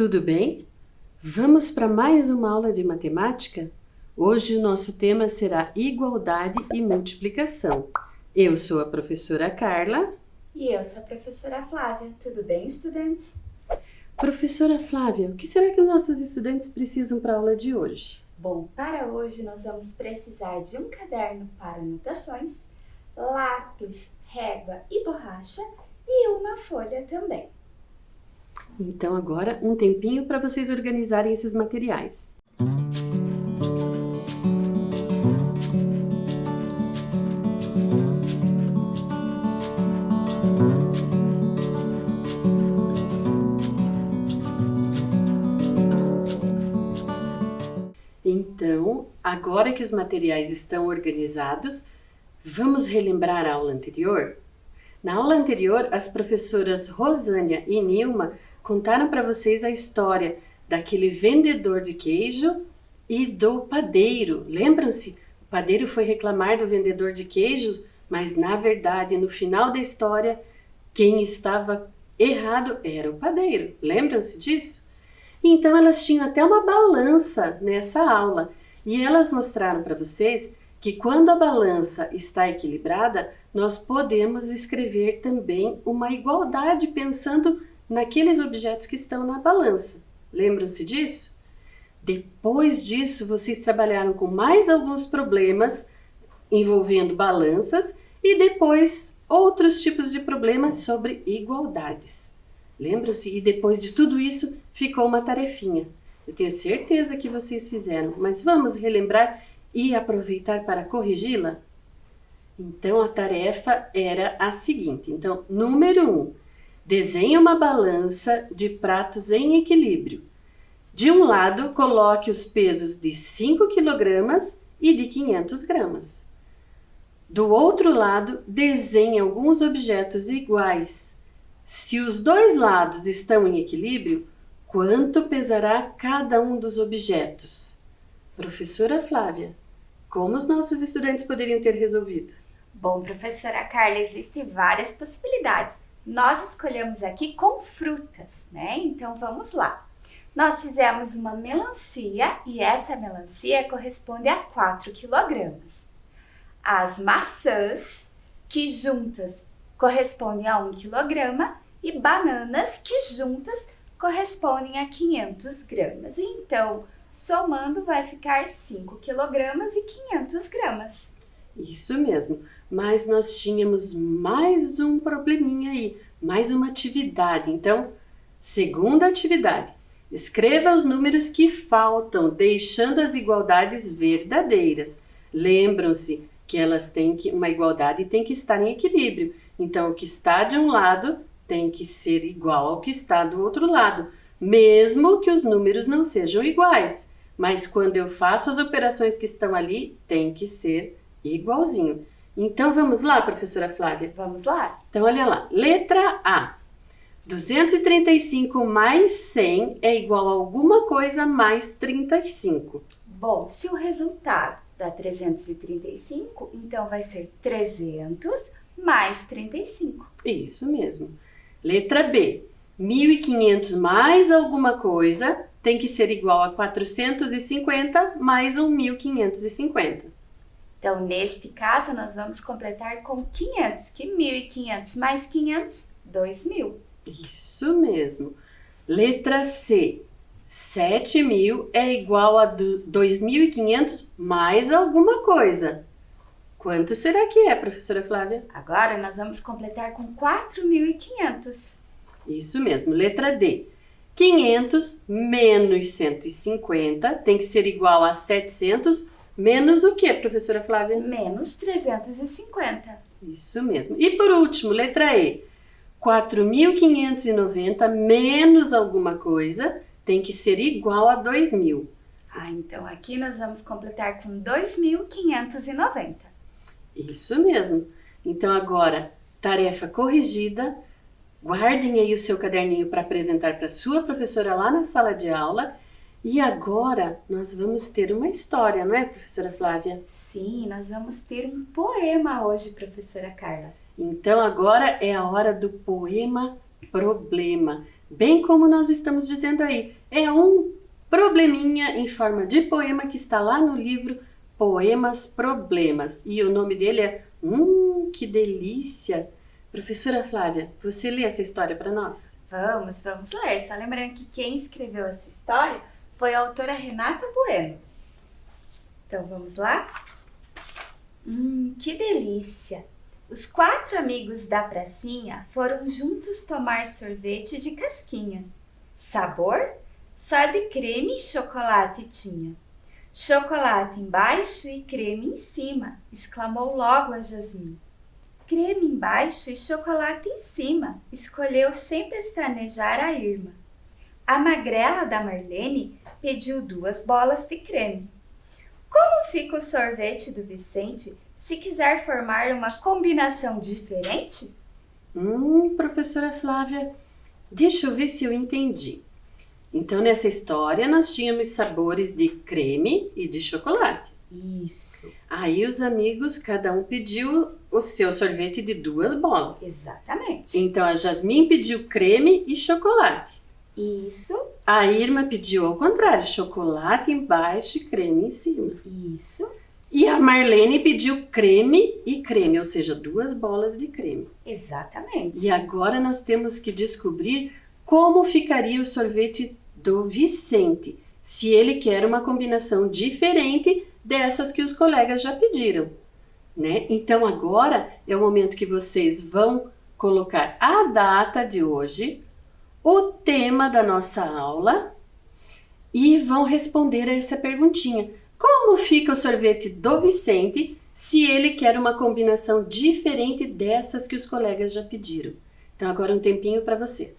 tudo bem? Vamos para mais uma aula de matemática? Hoje o nosso tema será igualdade e multiplicação. Eu sou a professora Carla. E eu sou a professora Flávia. Tudo bem, estudantes? Professora Flávia, o que será que os nossos estudantes precisam para a aula de hoje? Bom, para hoje nós vamos precisar de um caderno para anotações, lápis, régua e borracha e uma folha também. Então agora um tempinho para vocês organizarem esses materiais. Então, agora que os materiais estão organizados, vamos relembrar a aula anterior? Na aula anterior, as professoras Rosânia e Nilma contaram para vocês a história daquele vendedor de queijo e do padeiro. Lembram-se? O padeiro foi reclamar do vendedor de queijo, mas na verdade, no final da história, quem estava errado era o padeiro. Lembram-se disso? Então elas tinham até uma balança nessa aula e elas mostraram para vocês que quando a balança está equilibrada, nós podemos escrever também uma igualdade pensando naqueles objetos que estão na balança. Lembram-se disso? Depois disso, vocês trabalharam com mais alguns problemas envolvendo balanças e depois outros tipos de problemas sobre igualdades. Lembram-se? E depois de tudo isso, ficou uma tarefinha. Eu tenho certeza que vocês fizeram, mas vamos relembrar e aproveitar para corrigi-la? Então, a tarefa era a seguinte. Então, número 1. Desenhe uma balança de pratos em equilíbrio. De um lado, coloque os pesos de 5 kg e de 500 gramas. Do outro lado, desenhe alguns objetos iguais. Se os dois lados estão em equilíbrio, quanto pesará cada um dos objetos? Professora Flávia, como os nossos estudantes poderiam ter resolvido? Bom, professora Carla, existem várias possibilidades. Nós escolhemos aqui com frutas, né? Então vamos lá. Nós fizemos uma melancia e essa melancia corresponde a 4 kg. As maçãs, que juntas correspondem a 1 kg, e bananas, que juntas correspondem a 500 gramas. Então, somando vai ficar 5 kg e 500 gramas. Isso mesmo, mas nós tínhamos mais um probleminha aí, mais uma atividade. Então, segunda atividade, escreva os números que faltam, deixando as igualdades verdadeiras. Lembram-se que elas têm que, uma igualdade tem que estar em equilíbrio. Então, o que está de um lado tem que ser igual ao que está do outro lado, mesmo que os números não sejam iguais. Mas quando eu faço as operações que estão ali, tem que ser igualzinho. Então, vamos lá, professora Flávia? Vamos lá? Então, olha lá. Letra A. 235 mais 100 é igual a alguma coisa mais 35. Bom, se o resultado dá 335, então vai ser 300 mais 35. Isso mesmo. Letra B. 1.500 mais alguma coisa tem que ser igual a 450 mais 1.550. Então, neste caso, nós vamos completar com 500, que 1.500 mais 500, 2.000. Isso mesmo. Letra C. 7.000 é igual a 2.500 mais alguma coisa. Quanto será que é, professora Flávia? Agora, nós vamos completar com 4.500. Isso mesmo. Letra D. 500 menos 150 tem que ser igual a 700 menos o que, professora Flávia? Menos 350. Isso mesmo. E por último, letra E. 4.590 menos alguma coisa tem que ser igual a 2.000. Então aqui nós vamos completar com 2.590. Isso mesmo. Então agora, tarefa corrigida. Guardem aí o seu caderninho para apresentar para sua professora lá na sala de aula. E agora nós vamos ter uma história, não é, professora Flávia? Sim, nós vamos ter um poema hoje, professora Carla. Então agora é a hora do poema problema. bem como nós estamos dizendo aí. É um probleminha em forma de poema que está lá no livro Poemas Problemas. E o nome dele é que delícia! Professora Flávia, você lê essa história para nós? Vamos ler. Só lembrando que quem escreveu essa história foi a autora Renata Bueno. Então vamos lá? Que delícia! Os 4 amigos da pracinha foram juntos tomar sorvete de casquinha. Sabor? Só de creme e chocolate tinha. Chocolate embaixo e creme em cima, exclamou logo a Jasmim. Creme embaixo e chocolate em cima, escolheu sem pestanejar a Irma. A magrela da Marlene pediu 2 bolas de creme. Como fica o sorvete do Vicente se quiser formar uma combinação diferente? Professora Flávia, deixa eu ver se eu entendi. Então, nessa história, nós tínhamos sabores de creme e de chocolate. Isso. Aí os amigos, cada um pediu o seu sorvete de 2 bolas. Exatamente. Então, a Jasmim pediu creme e chocolate. Isso. A Irma pediu ao contrário, chocolate embaixo e creme em cima. Isso. E a Marlene pediu creme e creme, ou seja, 2 bolas de creme. Exatamente. E agora nós temos que descobrir como ficaria o sorvete do Vicente, se ele quer uma combinação diferente dessas que os colegas já pediram, né? Então agora é o momento que vocês vão colocar a data de hoje, o tema da nossa aula e vão responder a essa perguntinha. Como fica o sorvete do Vicente se ele quer uma combinação diferente dessas que os colegas já pediram? Então agora um tempinho para você.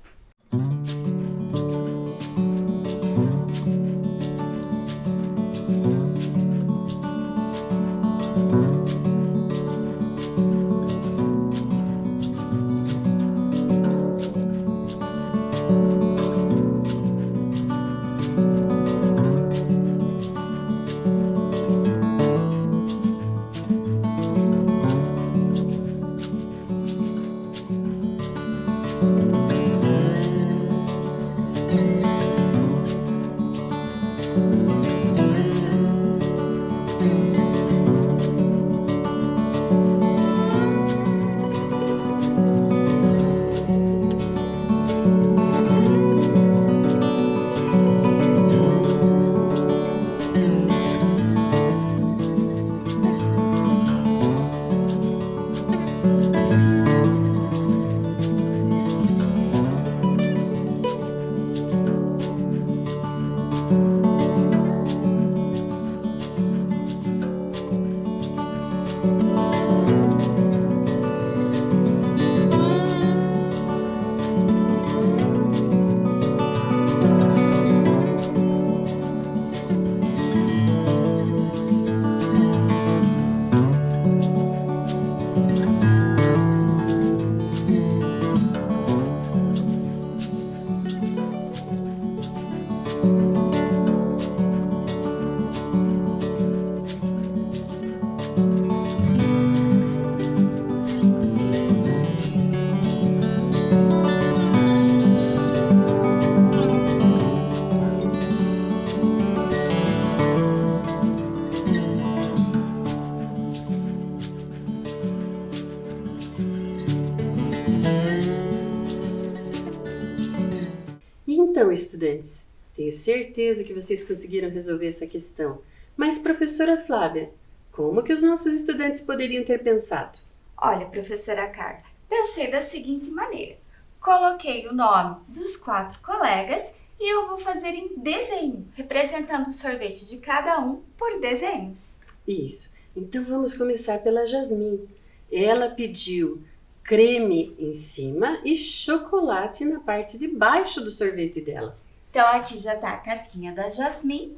Então, estudantes, tenho certeza que vocês conseguiram resolver essa questão. Mas, professora Flávia, como que os nossos estudantes poderiam ter pensado? Olha, professora Carla, pensei da seguinte maneira. Coloquei o nome dos 4 colegas e eu vou fazer em desenho, representando o sorvete de cada um por desenhos. Isso. Então, vamos começar pela Jasmim. Ela pediu creme em cima e chocolate na parte de baixo do sorvete dela. Então, aqui já tá a casquinha da Jasmim,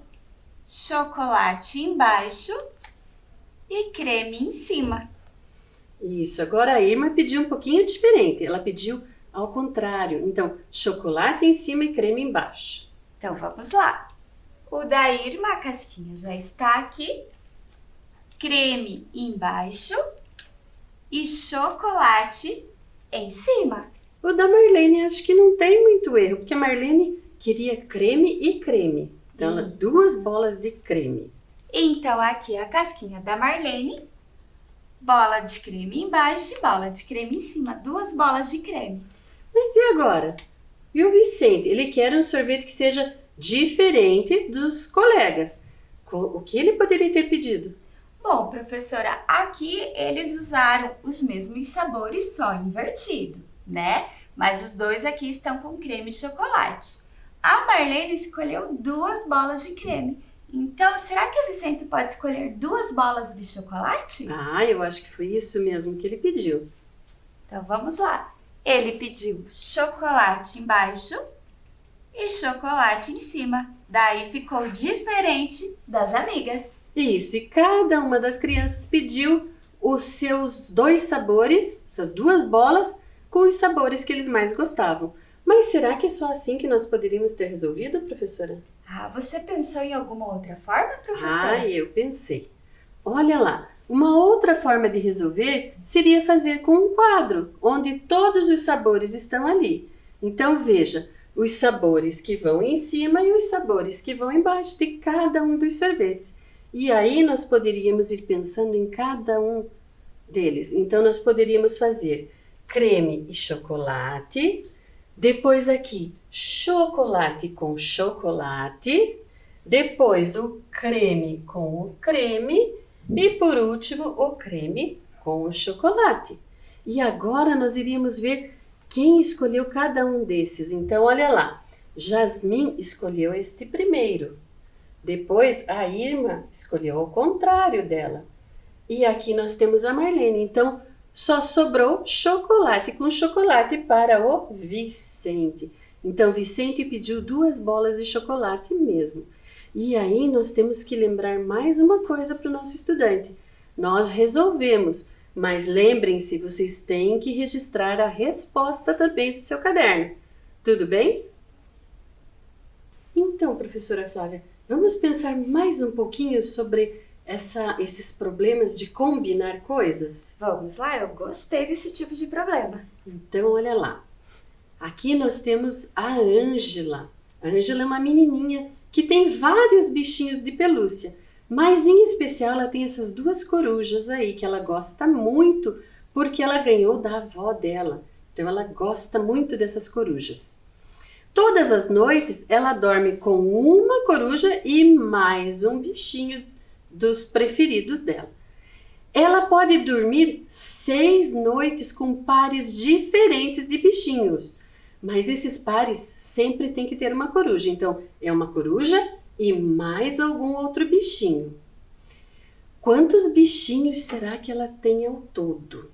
chocolate embaixo e creme em cima. Isso. Agora a Irma pediu um pouquinho diferente. Ela pediu ao contrário. Então, chocolate em cima e creme embaixo. Então, vamos lá. O da Irma, a casquinha já está aqui. Creme embaixo e chocolate em cima. O da Marlene acho que não tem muito erro, porque a Marlene queria creme e creme. Então, ela, 2 bolas de creme. Então, aqui a casquinha da Marlene, bola de creme embaixo e bola de creme em cima, 2 bolas de creme. Mas e agora? E o Vicente? Ele quer um sorvete que seja diferente dos colegas. O que ele poderia ter pedido? Bom, professora, aqui eles usaram os mesmos sabores, só invertido, né? Mas os 2 aqui estão com creme e chocolate. A Marlene escolheu 2 bolas de creme. Então, será que o Vicente pode escolher 2 bolas de chocolate? Ah, eu acho que foi isso mesmo que ele pediu. Então, vamos lá. Ele pediu chocolate embaixo e chocolate em cima. Daí ficou diferente das amigas. Isso, e cada uma das crianças pediu os seus 2 sabores, essas 2 bolas, com os sabores que eles mais gostavam. Mas será que é só assim que nós poderíamos ter resolvido, professora? Ah, você pensou em alguma outra forma, professora? Ah, eu pensei. Olha lá, uma outra forma de resolver seria fazer com um quadro, onde todos os sabores estão ali. Então veja, os sabores que vão em cima e os sabores que vão embaixo de cada um dos sorvetes. E aí nós poderíamos ir pensando em cada um deles. Então nós poderíamos fazer creme e chocolate, depois aqui chocolate com chocolate, depois o creme com o creme e por último o creme com o chocolate. E agora nós iríamos ver quem escolheu cada um desses. Então, olha lá, Jasmine escolheu este primeiro. Depois, a Irma escolheu o contrário dela. E aqui nós temos a Marlene. Então, só sobrou chocolate com chocolate para o Vicente. Então, Vicente pediu 2 bolas de chocolate mesmo. E aí, nós temos que lembrar mais uma coisa para o nosso estudante. Nós resolvemos. Mas lembrem-se, vocês têm que registrar a resposta também do seu caderno. Tudo bem? Então, professora Flávia, vamos pensar mais um pouquinho sobre esses problemas de combinar coisas? Vamos lá, eu gostei desse tipo de problema. Então, olha lá. Aqui nós temos a Ângela. A Ângela é uma menininha que tem vários bichinhos de pelúcia. Mas em especial ela tem essas 2 corujas aí que ela gosta muito porque ela ganhou da avó dela. Então ela gosta muito dessas corujas. Todas as noites ela dorme com uma coruja e mais um bichinho dos preferidos dela. Ela pode dormir 6 noites com pares diferentes de bichinhos. Mas esses pares sempre tem que ter uma coruja. Então é uma coruja e mais algum outro bichinho. Quantos bichinhos será que ela tem ao todo?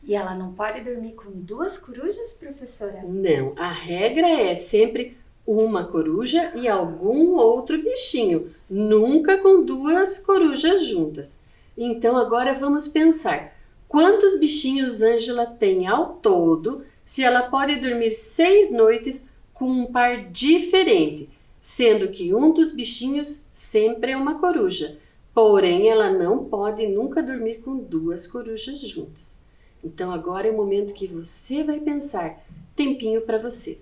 E ela não pode dormir com 2 corujas, professora? Não, a regra é sempre uma coruja e algum outro bichinho, nunca com 2 corujas juntas. Então agora vamos pensar, quantos bichinhos Ângela tem ao todo, se ela pode dormir 6 noites com um par diferente? Sendo que um dos bichinhos sempre é uma coruja, porém ela não pode nunca dormir com 2 corujas juntas. Então agora é o momento que você vai pensar, tempinho para você.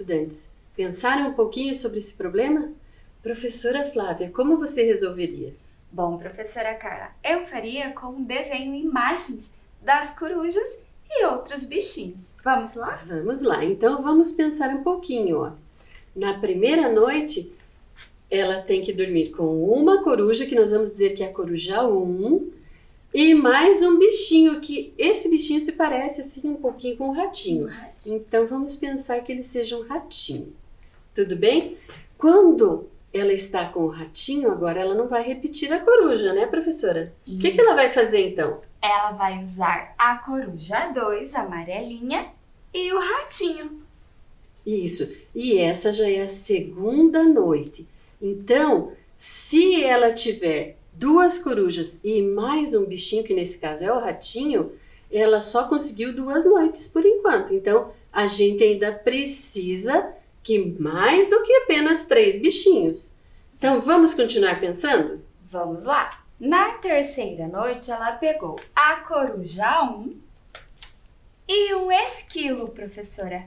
estudantes? Pensaram um pouquinho sobre esse problema? Professora Flávia, como você resolveria? Bom, professora Carla, eu faria com um desenho imagens das corujas e outros bichinhos. Vamos lá? Vamos lá, então vamos pensar um pouquinho, ó. Na primeira noite, ela tem que dormir com uma coruja, que nós vamos dizer que é a coruja 1, e mais um bichinho, que esse bichinho se parece assim um pouquinho com um ratinho. Então vamos pensar que ele seja um ratinho. Tudo bem? Quando ela está com o ratinho, agora ela não vai repetir a coruja, né, professora? O que ela vai fazer então? Ela vai usar a coruja 2, amarelinha, e o ratinho. Isso. E essa já é a segunda noite. Então, se ela tiver 2 corujas e mais um bichinho, que nesse caso é o ratinho, ela só conseguiu 2 noites por enquanto. Então, a gente ainda precisa que mais do que apenas 3 bichinhos. Então, vamos continuar pensando? Vamos lá. Na terceira noite, ela pegou a coruja 1 e um esquilo, professora.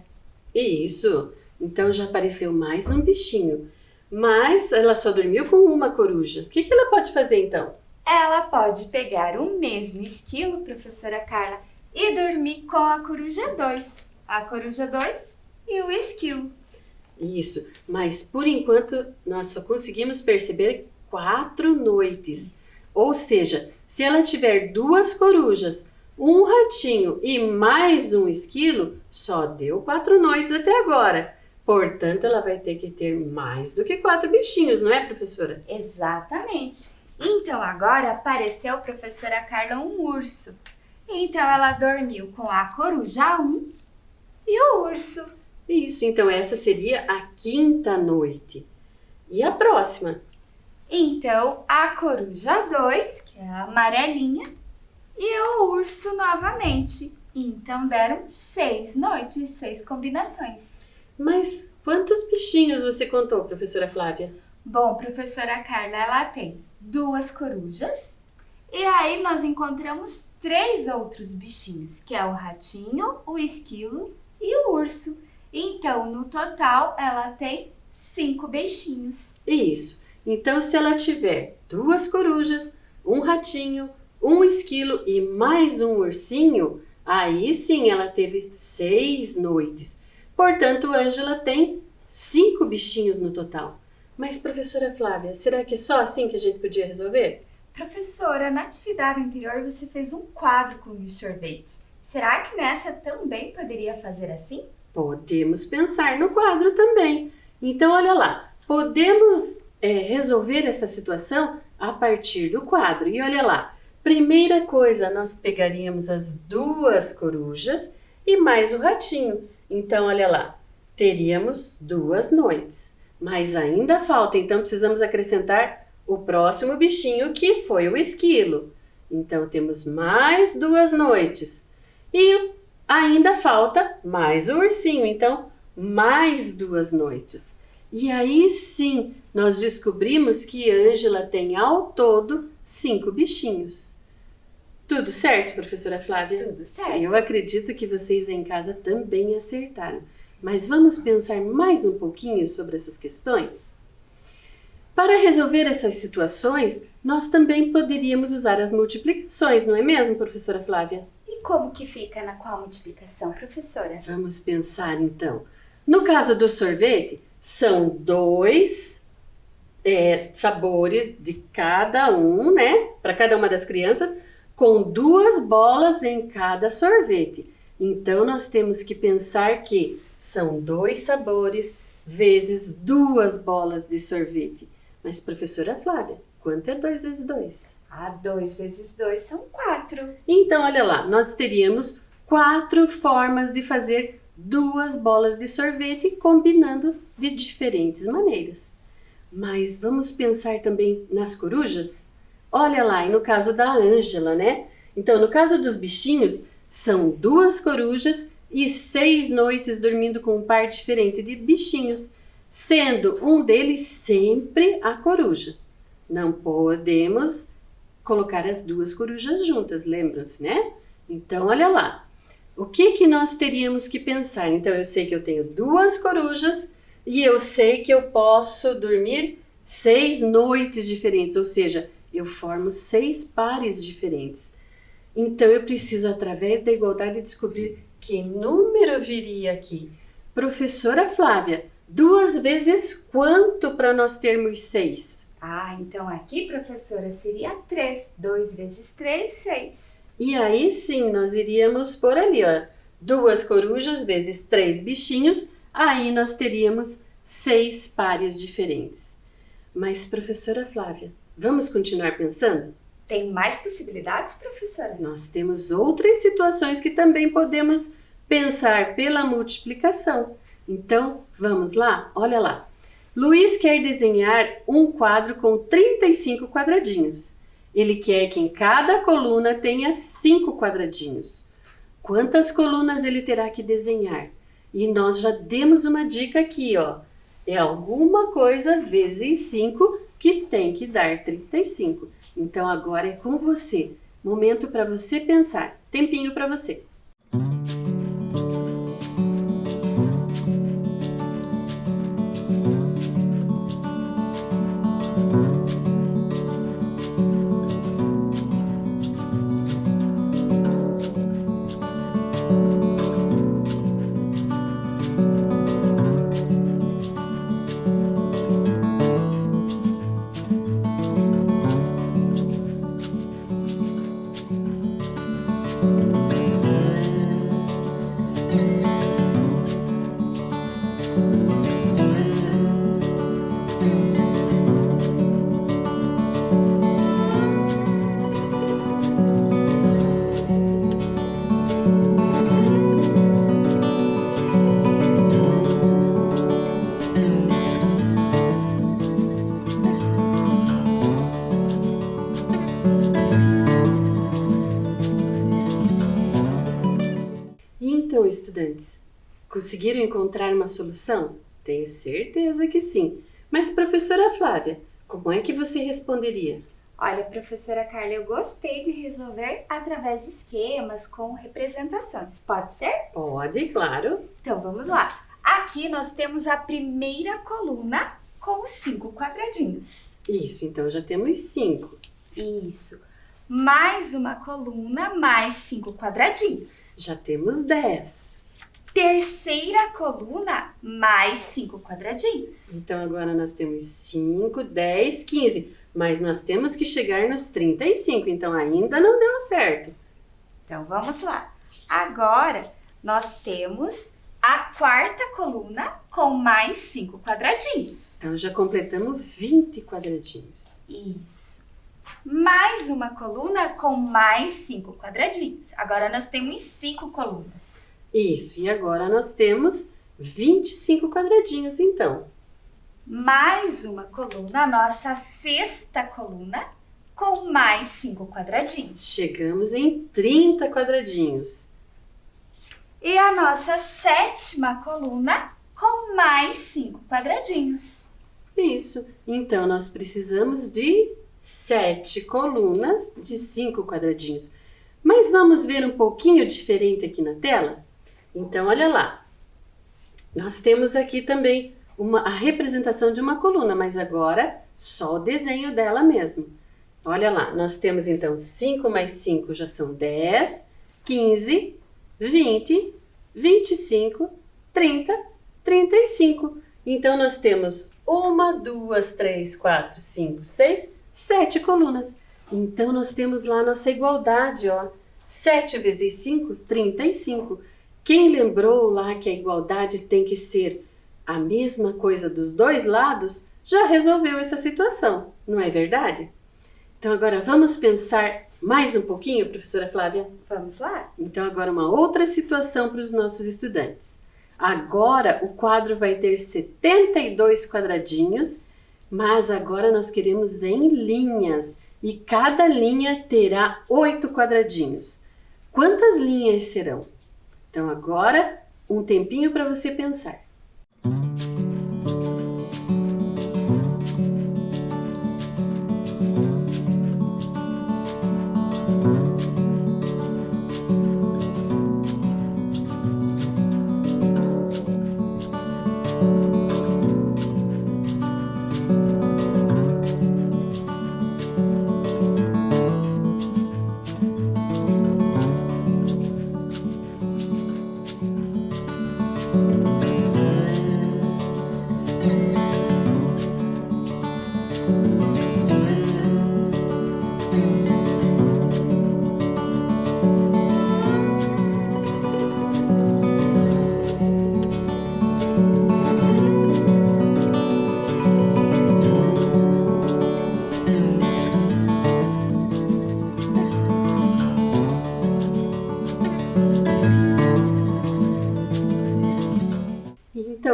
Isso. Então, já apareceu mais um bichinho. Mas ela só dormiu com uma coruja. O que ela pode fazer então? Ela pode pegar o mesmo esquilo, professora Carla, e dormir com a coruja 2. A coruja 2 e o esquilo. Isso, mas por enquanto nós só conseguimos perceber 4 noites. Isso. Ou seja, se ela tiver 2 corujas, um ratinho e mais um esquilo, só deu 4 noites até agora. Portanto, ela vai ter que ter mais do que 4 bichinhos, não é, professora? Exatamente. Então, agora apareceu, professora Carla, um urso. Então, ela dormiu com a coruja 1 e o urso. Isso, então essa seria a 5ª noite. E a próxima? Então, a coruja 2, que é a amarelinha, e o urso novamente. Então, deram 6 noites, 6 combinações. Mas quantos bichinhos você contou, professora Flávia? Bom, professora Carla, ela tem 2 corujas e aí nós encontramos 3 outros bichinhos, que é o ratinho, o esquilo e o urso. Então, no total, ela tem 5 bichinhos. Isso. Então, se ela tiver 2 corujas, um ratinho, um esquilo e mais um ursinho, aí sim ela teve 6 noites. Portanto, Ângela tem 5 bichinhos no total. Mas, professora Flávia, será que é só assim que a gente podia resolver? Professora, na atividade anterior você fez um quadro com os sorvetes. Será que nessa também poderia fazer assim? Podemos pensar no quadro também. Então, olha lá, podemos resolver essa situação a partir do quadro. E olha lá, primeira coisa, nós pegaríamos as 2 corujas e mais o ratinho. Então, olha lá, teríamos 2 noites, mas ainda falta, então precisamos acrescentar o próximo bichinho, que foi o esquilo. Então, temos mais 2 noites. E ainda falta mais o ursinho, então mais 2 noites. E aí sim, nós descobrimos que Ângela tem ao todo 5 bichinhos. Tudo certo, professora Flávia? Tudo certo. Eu acredito que vocês em casa também acertaram. Mas vamos pensar mais um pouquinho sobre essas questões? Para resolver essas situações, nós também poderíamos usar as multiplicações, não é mesmo, professora Flávia? E como que fica na qual multiplicação, professora? Vamos pensar então. No caso do sorvete, são 2 sabores de cada um, né? Para cada uma das crianças, com 2 bolas em cada sorvete. Então, nós temos que pensar que são 2 sabores vezes 2 bolas de sorvete. Mas, professora Flávia, quanto é 2 vezes 2? 2 vezes 2 são 4. Então, olha lá, nós teríamos 4 formas de fazer 2 bolas de sorvete combinando de diferentes maneiras. Mas vamos pensar também nas corujas? Olha lá, e no caso da Ângela, né? Então, no caso dos bichinhos, são 2 corujas e 6 noites dormindo com um par diferente de bichinhos, sendo um deles sempre a coruja. Não podemos colocar as 2 corujas juntas, lembram-se, né? Então, olha lá. O que nós teríamos que pensar? Então, eu sei que eu tenho 2 corujas e eu sei que eu posso dormir 6 noites diferentes, ou seja, eu formo 6 pares diferentes. Então, eu preciso, através da igualdade, descobrir que número viria aqui. Professora Flávia, 2 vezes quanto para nós termos 6? Então aqui, professora, seria 3. 2 vezes 3, 6. E aí sim, nós iríamos por ali, ó. 2 corujas vezes 3 bichinhos, aí nós teríamos 6 pares diferentes. Mas, professora Flávia, vamos continuar pensando? Tem mais possibilidades, professora? Nós temos outras situações que também podemos pensar pela multiplicação. Então, vamos lá? Olha lá. Luiz quer desenhar um quadro com 35 quadradinhos. Ele quer que em cada coluna tenha 5 quadradinhos. Quantas colunas ele terá que desenhar? E nós já demos uma dica aqui, ó. É alguma coisa vezes 5 que tem que dar 35. Então agora é com você. Momento para você pensar. Tempinho para você. Então, estudantes, conseguiram encontrar uma solução? Tenho certeza que sim. Mas, professora Flávia, como é que você responderia? Olha, professora Carla, eu gostei de resolver através de esquemas com representações. Pode ser? Pode, claro. Então, vamos lá. Aqui nós temos a primeira coluna com os 5 quadradinhos. Isso, então já temos 5. Isso. Mais uma coluna, mais 5 quadradinhos. Já temos 10. Terceira coluna, mais 5 quadradinhos. Então agora nós temos 5, 10, 15. Mas nós temos que chegar nos 35, então ainda não deu certo. Então vamos lá. Agora nós temos a quarta coluna com mais 5 quadradinhos. Então já completamos 20 quadradinhos. Isso. Mais uma coluna com mais 5 quadradinhos. Agora nós temos 5 colunas. Isso, e agora nós temos 25 quadradinhos, então. Mais uma coluna, a nossa sexta coluna, com mais 5 quadradinhos. Chegamos em 30 quadradinhos. E a nossa sétima coluna, com mais 5 quadradinhos. Isso, então nós precisamos de 7 colunas de 5 quadradinhos. Mas vamos ver um pouquinho diferente aqui na tela? Então, olha lá. Nós temos aqui também a representação de uma coluna, mas agora só o desenho dela mesmo. Olha lá, nós temos então 5 mais 5 já são 10, 15, 20, 25, 30, 35. Então, nós temos 1, 2, 3, 4, 5, 6, 7 colunas. Então, nós temos lá a nossa igualdade, ó. 7 vezes 5, 35. Quem lembrou lá que a igualdade tem que ser a mesma coisa dos dois lados, já resolveu essa situação, não é verdade? Então, agora vamos pensar mais um pouquinho, professora Flávia? Vamos lá? Então, agora uma outra situação para os nossos estudantes. Agora, o quadro vai ter 72 quadradinhos, mas agora nós queremos em linhas e cada linha terá 8 quadradinhos. Quantas linhas serão? Então, agora, um tempinho para você pensar.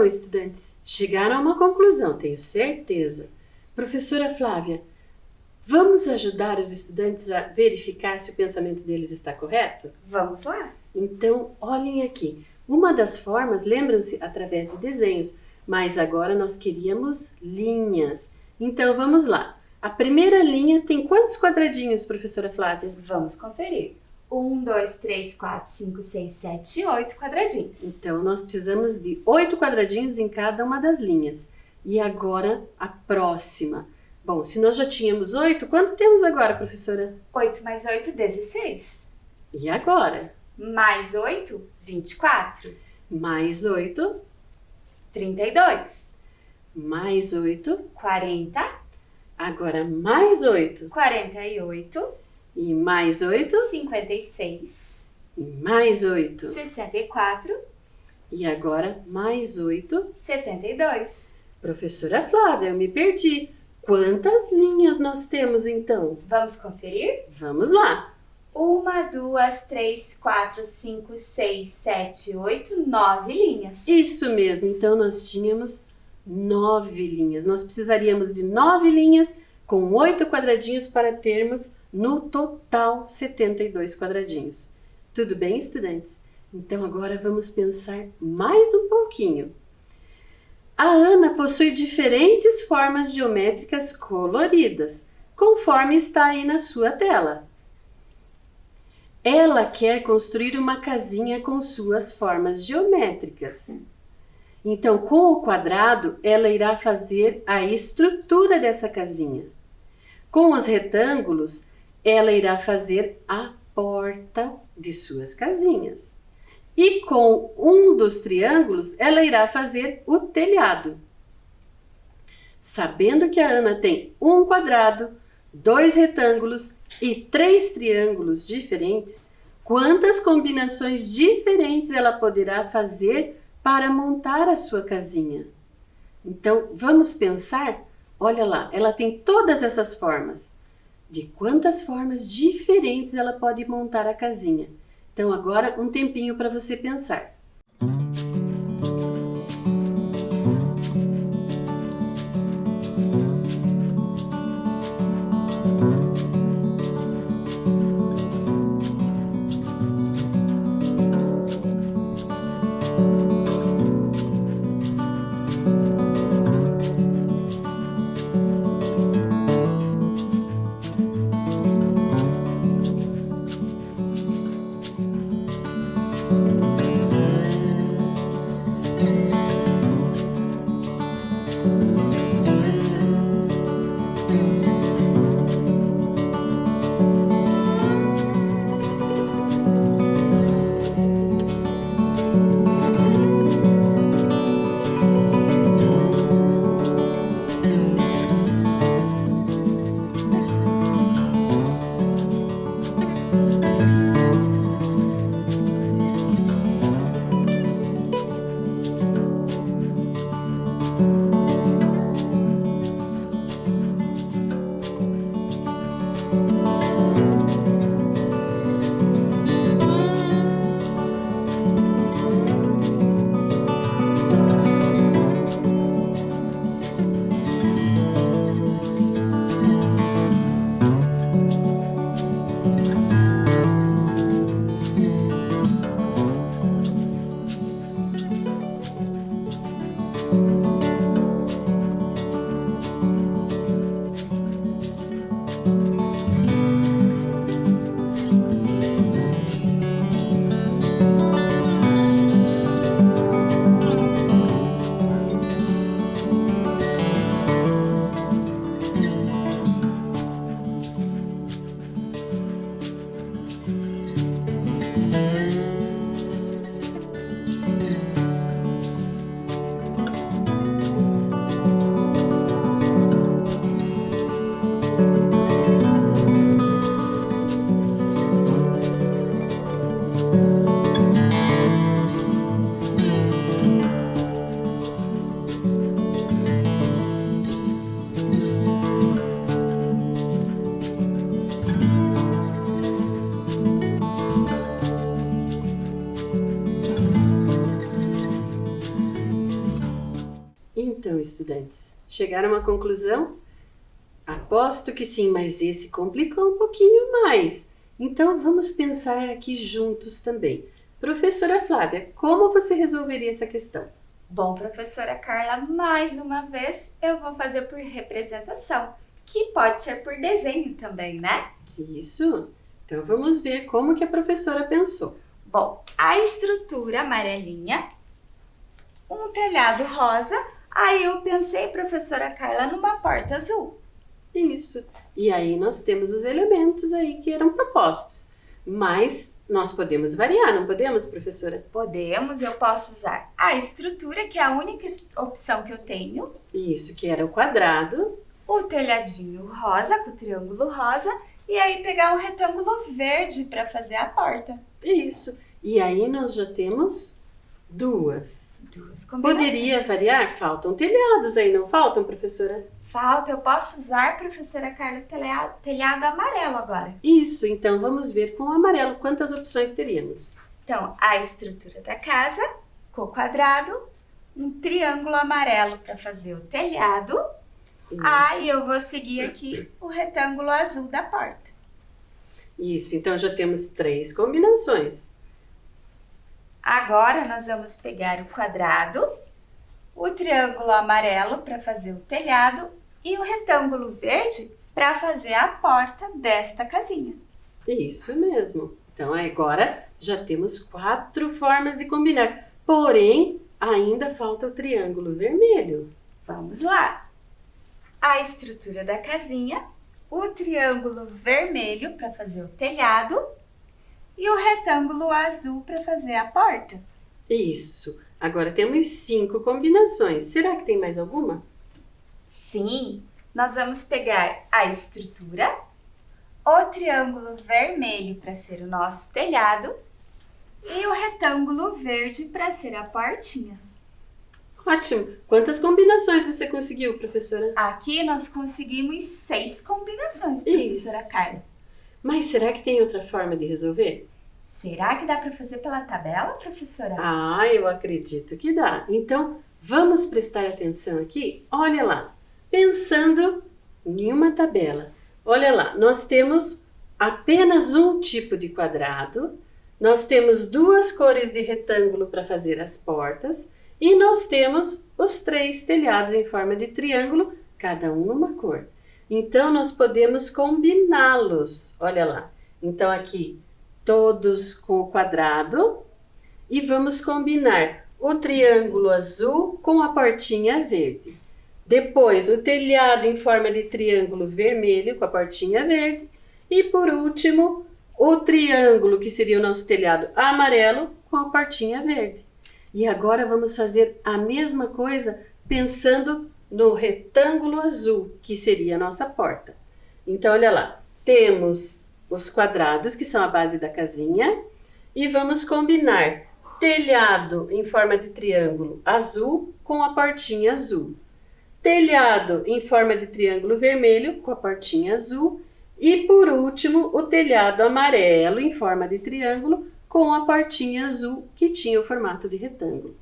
estudantes, chegaram a uma conclusão, tenho certeza. Professora Flávia, vamos ajudar os estudantes a verificar se o pensamento deles está correto? Vamos lá. Então, olhem aqui. Uma das formas, lembram-se, através de desenhos, mas agora nós queríamos linhas. Então, vamos lá. A primeira linha tem quantos quadradinhos, professora Flávia? Vamos conferir. 1, 2, 3, 4, 5, 6, 7, 8 quadradinhos. Então, nós precisamos de 8 quadradinhos em cada uma das linhas. E agora, a próxima. Bom, se nós já tínhamos 8, quanto temos agora, professora? 8 mais 8, 16. E agora? Mais 8, 24. Mais 8. 32. Mais 8. 40. Agora mais 8. 48. E mais 8. 56. E mais 8. 64. E agora mais 8. 72. Professora Flávia, eu me perdi. Quantas linhas nós temos então? Vamos conferir? Vamos lá. 1, 2, 3, 4, 5, 6, 7, 8, 9 linhas. Isso mesmo, então nós tínhamos 9 linhas. Nós precisaríamos de 9 linhas com 8 quadradinhos para termos no total 72 quadradinhos. Tudo bem, estudantes? Então agora vamos pensar mais um pouquinho. A Ana possui diferentes formas geométricas coloridas, conforme está aí na sua tela. Ela quer construir uma casinha com suas formas geométricas. Então, com o quadrado, ela irá fazer a estrutura dessa casinha. Com os retângulos, ela irá fazer a porta de suas casinhas. E com um dos triângulos, ela irá fazer o telhado. Sabendo que a Ana tem um quadrado, 2 retângulos e 3 triângulos diferentes, quantas combinações diferentes ela poderá fazer para montar a sua casinha? Então, vamos pensar? Olha lá, ela tem todas essas formas. De quantas formas diferentes ela pode montar a casinha? Então, agora um tempinho para você pensar. estudantes? Chegaram a uma conclusão? Aposto que sim, mas esse complicou um pouquinho mais. Então, vamos pensar aqui juntos também. Professora Flávia, como você resolveria essa questão? Bom, professora Carla, mais uma vez eu vou fazer por representação, que pode ser por desenho também, né? Isso. Então, vamos ver como que a professora pensou. Bom, a estrutura amarelinha, um telhado rosa, aí eu pensei, professora Carla, numa porta azul. Isso. E aí nós temos os elementos aí que eram propostos. Mas nós podemos variar, não podemos, professora? Podemos, eu posso usar a estrutura, que é a única opção que eu tenho. Isso, que era o quadrado. O telhadinho rosa, com o triângulo rosa. E aí pegar um retângulo verde para fazer a porta. Isso. E aí nós já temos duas Combinações. Poderia variar? Faltam telhados aí, não faltam, professora? Falta, eu posso usar, professora Carla, telhado amarelo agora. Isso, então vamos ver com o amarelo quantas opções teríamos. Então, a estrutura da casa, com o quadrado, um triângulo amarelo para fazer o telhado. Isso. Aí eu vou seguir aqui o retângulo azul da porta. Isso, então já temos 3 combinações. Agora nós vamos pegar o quadrado, o triângulo amarelo para fazer o telhado e o retângulo verde para fazer a porta desta casinha. Isso mesmo. Então agora já temos 4 formas de combinar. Porém, ainda falta o triângulo vermelho. Vamos lá! A estrutura da casinha, o triângulo vermelho para fazer o telhado e o retângulo azul para fazer a porta. Isso. Agora temos 5 combinações. Será que tem mais alguma? Sim, nós vamos pegar a estrutura, o triângulo vermelho para ser o nosso telhado e o retângulo verde para ser a portinha. Ótimo! Quantas combinações você conseguiu, professora? Aqui nós conseguimos 6 combinações, professora Isso. Carla. Mas será que tem outra forma de resolver? Será que dá para fazer pela tabela, professora? Ah, eu acredito que dá. Então, vamos prestar atenção aqui? Olha lá, pensando em uma tabela. Olha lá, nós temos apenas um tipo de quadrado, nós temos 2 cores de retângulo para fazer as portas e nós temos os 3 telhados em forma de triângulo, cada um numa cor. Então, nós podemos combiná-los. Olha lá. Então, aqui, todos com o quadrado. E vamos combinar o triângulo azul com a portinha verde. Depois, o telhado em forma de triângulo vermelho com a portinha verde. E, por último, o triângulo, que seria o nosso telhado amarelo, com a portinha verde. E agora, vamos fazer a mesma coisa pensando no retângulo azul, que seria a nossa porta. Então, olha lá, temos os quadrados, que são a base da casinha, e vamos combinar telhado em forma de triângulo azul com a portinha azul. Telhado em forma de triângulo vermelho com a portinha azul. E, por último, o telhado amarelo em forma de triângulo com a portinha azul, que tinha o formato de retângulo.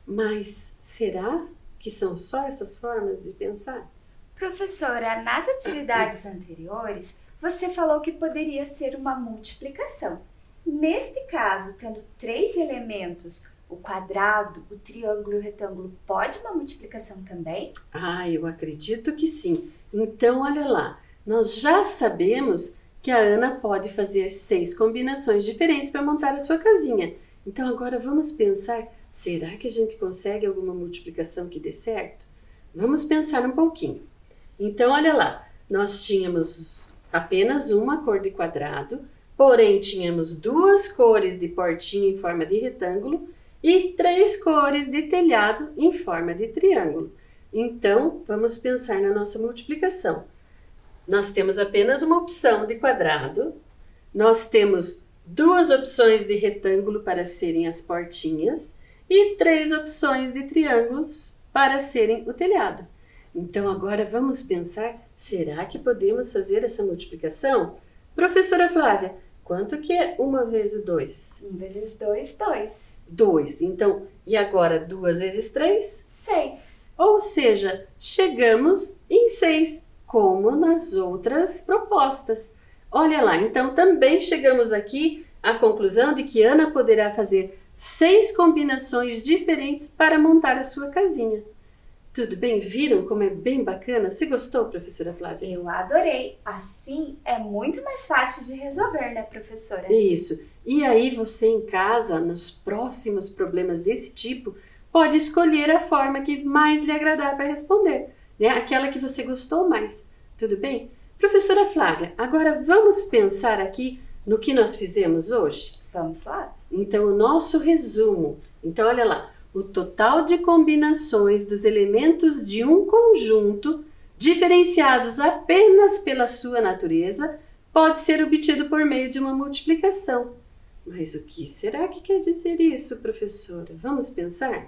Mas será que são só essas formas de pensar? Professora, nas atividades anteriores, você falou que poderia ser uma multiplicação. Neste caso, tendo 3 elementos, o quadrado, o triângulo e o retângulo, pode uma multiplicação também? Ah, eu acredito que sim. Então, olha lá, nós já sabemos que a Ana pode fazer 6 combinações diferentes para montar a sua casinha. Então, agora vamos pensar, será que a gente consegue alguma multiplicação que dê certo? Vamos pensar um pouquinho. Então, olha lá, nós tínhamos apenas uma cor de quadrado, porém tínhamos 2 cores de portinha em forma de retângulo e 3 cores de telhado em forma de triângulo. Então, vamos pensar na nossa multiplicação. Nós temos apenas uma opção de quadrado, nós temos 2 opções de retângulo para serem as portinhas e 3 opções de triângulos para serem o telhado. Então, agora vamos pensar, será que podemos fazer essa multiplicação? Professora Flávia, quanto que é 1 vezes 2? 1 vezes 2, 2. 2. Então, e agora 2 vezes 3? 6. Ou seja, chegamos em 6, como nas outras propostas. Olha lá, então também chegamos aqui à conclusão de que Ana poderá fazer 6 combinações diferentes para montar a sua casinha. Tudo bem? Viram como é bem bacana? Você gostou, professora Flávia? Eu adorei. Assim é muito mais fácil de resolver, né, professora? Isso. E aí você em casa, nos próximos problemas desse tipo, pode escolher a forma que mais lhe agradar para responder, né? Aquela que você gostou mais. Tudo bem? Professora Flávia, agora vamos pensar aqui no que nós fizemos hoje? Vamos lá? Então, o nosso resumo. Então, olha lá. O total de combinações dos elementos de um conjunto, diferenciados apenas pela sua natureza, pode ser obtido por meio de uma multiplicação. Mas o que será que quer dizer isso, professora? Vamos pensar?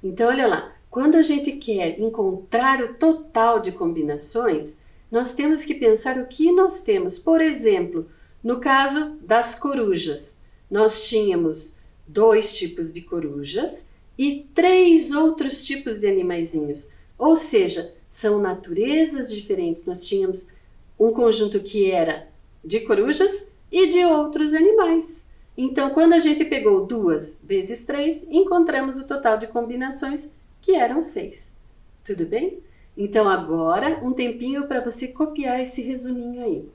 Então, olha lá. Quando a gente quer encontrar o total de combinações, nós temos que pensar o que nós temos. Por exemplo, no caso das corujas, nós tínhamos 2 tipos de corujas e 3 outros tipos de animaizinhos. Ou seja, são naturezas diferentes. Nós tínhamos um conjunto que era de corujas e de outros animais. Então, quando a gente pegou 2 vezes 3, encontramos o total de combinações, que eram 6. Tudo bem? Então, agora, um tempinho para você copiar esse resuminho aí.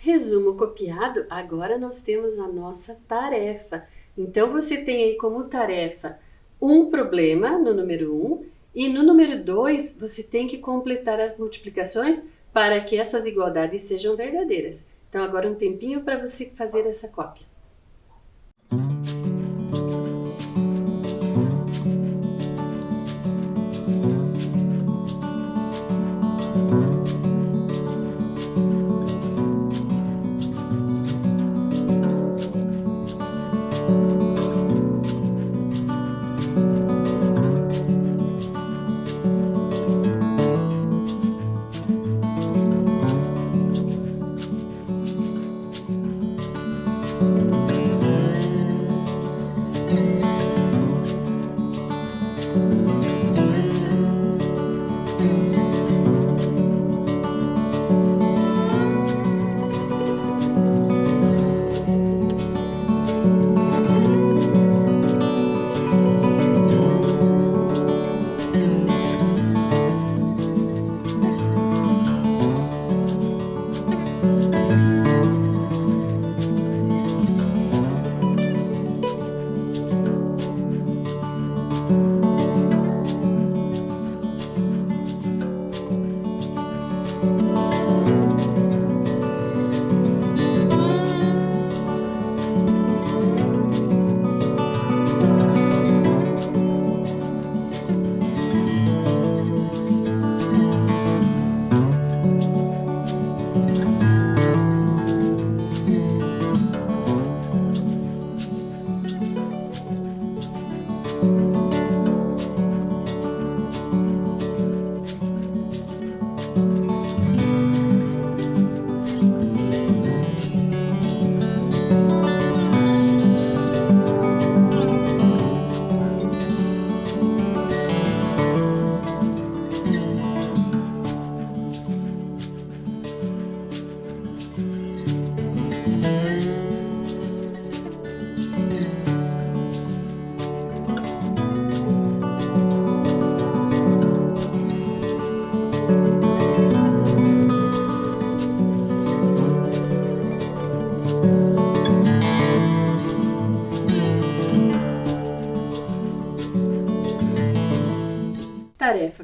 Resumo copiado, agora nós temos a nossa tarefa. Então, você tem aí como tarefa um problema no número 1 e no número 2 você tem que completar as multiplicações para que essas igualdades sejam verdadeiras. Então, agora um tempinho para você fazer essa cópia.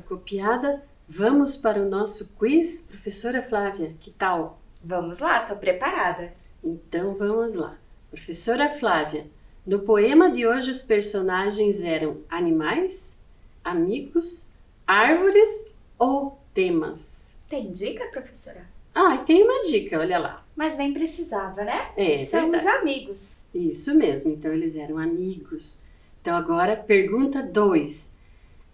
fotocopiada, vamos para o nosso quiz? Professora Flávia, que tal? Vamos lá, tô preparada. Então vamos lá. Professora Flávia, no poema de hoje os personagens eram animais, amigos, árvores ou temas? Tem dica, professora? Ah, tem uma dica, olha lá. Mas nem precisava, né? É, Somos verdade. amigos. Isso mesmo, então eles eram amigos. Então agora pergunta 2.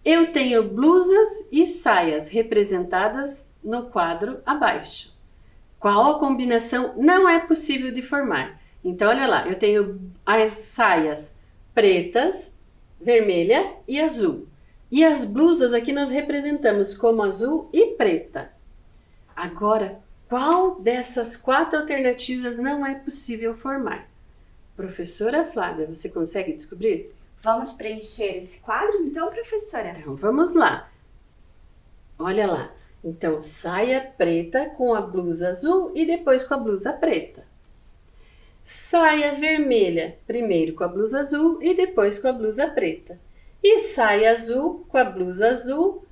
Eu tenho blusas e saias representadas no quadro abaixo. Qual a combinação não é possível de formar? Então olha lá, eu tenho as saias pretas, vermelha e azul. E as blusas aqui nós representamos como azul e preta. Agora, qual dessas 4 alternativas não é possível formar? Professora Flávia, você consegue descobrir? Vamos preencher esse quadro, então, professora? Então, vamos lá. Olha lá. Então, saia preta com a blusa azul e depois com a blusa preta. Saia vermelha, primeiro com a blusa azul e depois com a blusa preta. E saia azul com a blusa azul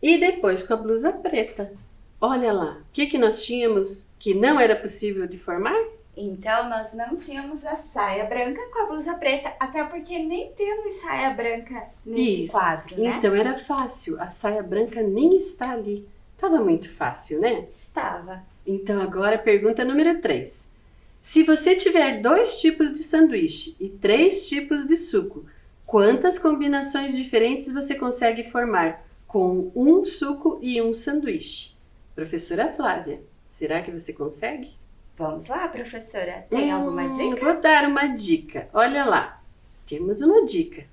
e depois com a blusa preta. Olha lá, o que nós tínhamos que não era possível de formar? Então, nós não tínhamos a saia branca com a blusa preta, até porque nem temos saia branca nesse quadro, né? Então era fácil, a saia branca nem está ali. Estava muito fácil, né? Estava. Então agora pergunta número 3. Se você tiver 2 tipos de sanduíche e 3 tipos de suco, quantas combinações diferentes você consegue formar com um suco e um sanduíche? Professora Flávia, será que você consegue? Vamos lá, professora. Tem alguma dica? Vou dar uma dica. Olha lá, temos uma dica.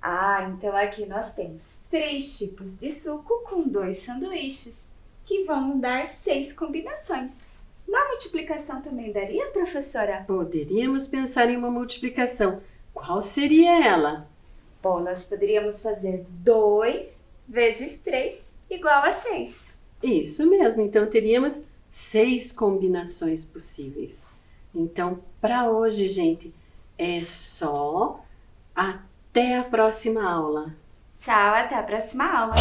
Ah, então aqui nós temos 3 tipos de suco com 2 sanduíches, que vão dar 6 combinações. Na multiplicação também daria, professora? Poderíamos pensar em uma multiplicação. Qual seria ela? Bom, nós poderíamos fazer 2 vezes 3 igual a 6. Isso mesmo, então teríamos 6 combinações possíveis. Então, para hoje, gente, é só. Até a próxima aula. Tchau, até a próxima aula.